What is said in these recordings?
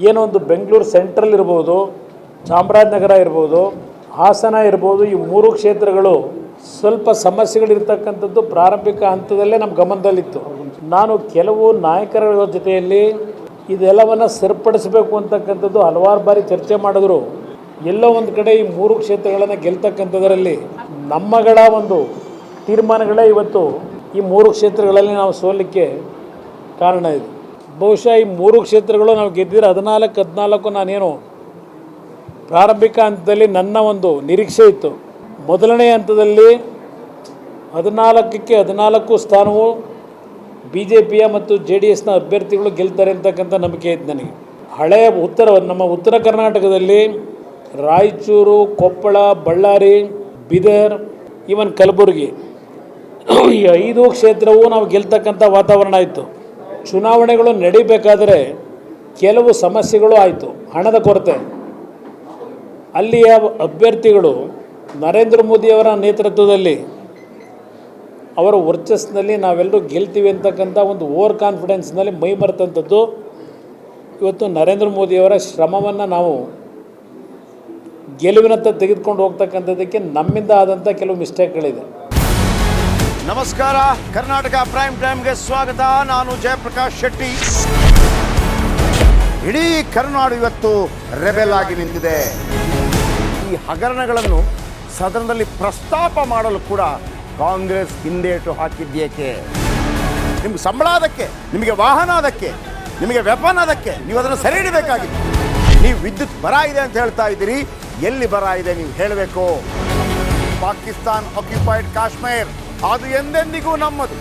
ಏನೋ ಒಂದು ಬೆಂಗಳೂರು ಸೆಂಟ್ರಲ್ ಇರ್ಬೋದು, ಚಾಮರಾಜನಗರ ಇರ್ಬೋದು, ಹಾಸನ ಇರ್ಬೋದು, ಈ 3 ಕ್ಷೇತ್ರಗಳು ಸ್ವಲ್ಪ ಸಮಸ್ಯೆಗಳಿರ್ತಕ್ಕಂಥದ್ದು ಪ್ರಾರಂಭಿಕ ಹಂತದಲ್ಲೇ ನಮ್ಮ ಗಮನದಲ್ಲಿತ್ತು. ನಾನು ಕೆಲವು ನಾಯಕರ ಜೊತೆಯಲ್ಲಿ ಇದೆಲ್ಲವನ್ನು ಸರಿಪಡಿಸಬೇಕು ಅಂತಕ್ಕಂಥದ್ದು ಹಲವಾರು ಬಾರಿ ಚರ್ಚೆ ಮಾಡಿದ್ರು. ಎಲ್ಲೋ ಒಂದು ಕಡೆ ಈ 3 ಕ್ಷೇತ್ರಗಳನ್ನು ಗೆಲ್ತಕ್ಕಂಥದ್ರಲ್ಲಿ ನಮ್ಮಗಳ ಒಂದು ತೀರ್ಮಾನಗಳೇ ಇವತ್ತು ಈ 3 ಕ್ಷೇತ್ರಗಳಲ್ಲಿ ನಾವು ಸೋಲಿಕ್ಕೆ ಕಾರಣ ಇದೆ. ಬಹುಶಃ ಈ 3 ಕ್ಷೇತ್ರಗಳು ನಾವು ಗೆದ್ದಿದ್ರೆ 14 ನಾನೇನು ಪ್ರಾರಂಭಿಕ ಹಂತದಲ್ಲಿ ನನ್ನ ಒಂದು ನಿರೀಕ್ಷೆ ಇತ್ತು. ಮೊದಲನೇ ಹಂತದಲ್ಲಿ 14 ಸ್ಥಾನವು BJPಯ ಮತ್ತು JDSನ ಅಭ್ಯರ್ಥಿಗಳು ಗೆಲ್ತಾರೆ ಅಂತಕ್ಕಂಥ ನಂಬಿಕೆ ಇತ್ತು ನನಗೆ. ಹಳೆಯ ನಮ್ಮ ಉತ್ತರ ಕರ್ನಾಟಕದಲ್ಲಿ ರಾಯಚೂರು, ಕೊಪ್ಪಳ, ಬಳ್ಳಾರಿ, ಬೀದರ್, ಈವನ್ ಕಲಬುರಗಿ ಈ 5 ಕ್ಷೇತ್ರವೂ ನಾವು ಗೆಲ್ತಕ್ಕಂಥ ವಾತಾವರಣ ಇತ್ತು. ಚುನಾವಣೆಗಳು ನಡೀಬೇಕಾದರೆ ಕೆಲವು ಸಮಸ್ಯೆಗಳು ಆಯಿತು. ಹಣದ ಕೊರತೆ, ಅಲ್ಲಿಯ ಅಭ್ಯರ್ಥಿಗಳು ನರೇಂದ್ರ ಮೋದಿಯವರ ನೇತೃತ್ವದಲ್ಲಿ ಅವರ ವರ್ಚಸ್ಸಿನಲ್ಲಿ ನಾವೆಲ್ಲರೂ ಗೆಲ್ತೀವಿ ಅಂತಕ್ಕಂಥ ಒಂದು ಓವರ್ ಕಾನ್ಫಿಡೆನ್ಸ್ನಲ್ಲಿ ಮೈ ಮರೆತಂಥದ್ದು. ಇವತ್ತು ನರೇಂದ್ರ ಮೋದಿಯವರ ಶ್ರಮವನ್ನು ನಾವು ಗೆಲುವಿನತ್ತ ತೆಗೆದುಕೊಂಡು ಹೋಗ್ತಕ್ಕಂಥದ್ದಕ್ಕೆ ನಮ್ಮಿಂದ ಆದಂಥ ಕೆಲವು ಮಿಸ್ಟೇಕ್ಗಳಿದೆ. ನಮಸ್ಕಾರ, ಕರ್ನಾಟಕ ಪ್ರೈಮ್ ಟೈಮ್ಗೆ ಸ್ವಾಗತ. ನಾನು ಜಯಪ್ರಕಾಶ್ ಶೆಟ್ಟಿ. ಇಡೀ ಕರ್ನಾಡು ಇವತ್ತು ರೆಬೆಲ್ ಆಗಿ ನಿಂತಿದೆ. ಈ ಹಗರಣಗಳನ್ನು ಸದನದಲ್ಲಿ ಪ್ರಸ್ತಾಪ ಮಾಡಲು ಕೂಡ ಕಾಂಗ್ರೆಸ್ ಹಿಂದೇಟು ಹಾಕಿದ್ದೇಕೆ? ನಿಮ್ಗೆ ಸಂಬಳ ಅದಕ್ಕೆ, ನಿಮಗೆ ವಾಹನ ಅದಕ್ಕೆ, ನಿಮಗೆ ವೆಪನ್ ಅದಕ್ಕೆ, ನೀವು ಅದನ್ನು ಸೆರೆ ಹಿಡಬೇಕಾಗಿತ್ತು. ನೀವು ವಿದ್ಯುತ್ ಬರ ಇದೆ ಅಂತ ಹೇಳ್ತಾ ಇದ್ದೀರಿ, ಎಲ್ಲಿ ಬರ ಇದೆ ನೀವು ಹೇಳಬೇಕು. ಪಾಕಿಸ್ತಾನ್ ಆಕ್ಯುಪೈಡ್ ಕಾಶ್ಮೀರ್ ಅದು ಎಂದೆಂದಿಗೂ ನಮ್ಮದು.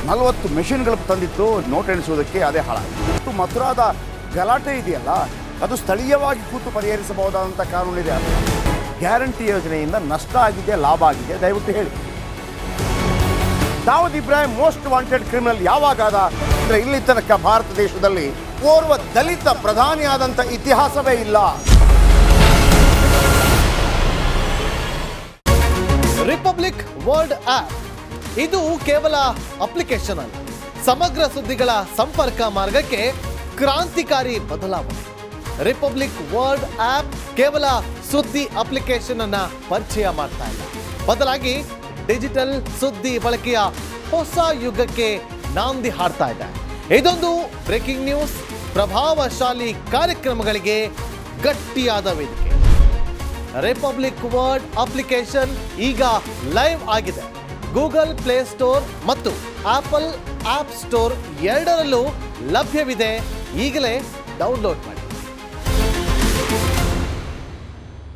40 ಮೆಷಿನ್ಗಳು ತಂದಿತ್ತು ನೋಟ್ ಎಣಿಸುವುದಕ್ಕೆ, ಅದೇ ಹಾಳಾಯಿತು. ಮಥುರಾದ ಗಲಾಟೆ ಇದೆಯಲ್ಲ, ಅದು ಸ್ಥಳೀಯವಾಗಿ ಕೂತು ಪರಿಹರಿಸಬಹುದಾದಂಥ ಕಾನೂನಿದೆ. ಗ್ಯಾರಂಟಿ ಯೋಜನೆಯಿಂದ ನಷ್ಟ ಆಗಿದೆ, ಲಾಭ ಆಗಿದೆ, ದಯವಿಟ್ಟು ಹೇಳಿ. Dawood Ibrahim most wanted criminal ಯಾವಾಗಾದ ಅಂದರೆ ಇಲ್ಲಿ ತನಕ ಭಾರತ ದೇಶದಲ್ಲಿ ಓರ್ವ ದಲಿತ ಪ್ರಧಾನಿಯಾದಂಥ ಇತಿಹಾಸವೇ ಇಲ್ಲ. ರಿಪಬ್ಲಿಕ್ ವರ್ಲ್ಡ್ ಆಪ್ ಇದು ಕೇವಲ ಅಪ್ಲಿಕೇಶನ್ ಅಲ್ಲ, ಸಮಗ್ರ ಸುದ್ದಿಗಳ ಸಂಪರ್ಕ ಮಾರ್ಗಕ್ಕೆ ಕ್ರಾಂತಿಕಾರಿ ಬದಲಾವಣೆ. ರಿಪಬ್ಲಿಕ್ ವರ್ಲ್ಡ್ ಆಪ್ ಕೇವಲ ಸುದ್ದಿ ಅಪ್ಲಿಕೇಶನ್ ಅನ್ನ ಪರಿಚಯ ಮಾಡ್ತಾ ಇಲ್ಲ, ಬದಲಾಗಿ ಡಿಜಿಟಲ್ ಸುದ್ದಿ ಬಳಕೆಯ ಹೊಸ ಯುಗಕ್ಕೆ ನಾಂದಿ ಹಾಡ್ತಾ ಇದೆ. ಇದೊಂದು ಬ್ರೇಕಿಂಗ್ ನ್ಯೂಸ್, ಪ್ರಭಾವಶಾಲಿ ಕಾರ್ಯಕ್ರಮಗಳಿಗೆ ಗಟ್ಟಿಯಾದ ವೇದಿಕೆ. ರಿಪಬ್ಲಿಕ್ ವರ್ಲ್ಡ್ ಅಪ್ಲಿಕೇಶನ್ ಈಗ ಲೈವ್ ಆಗಿದೆ. ಗೂಗಲ್ ಪ್ಲೇ ಸ್ಟೋರ್ ಮತ್ತು ಆಪಲ್ ಆಪ್ ಸ್ಟೋರ್ ಎರಡರಲ್ಲೂ ಲಭ್ಯವಿದೆ. ಈಗಲೇ ಡೌನ್ಲೋಡ್ ಮಾಡಿ.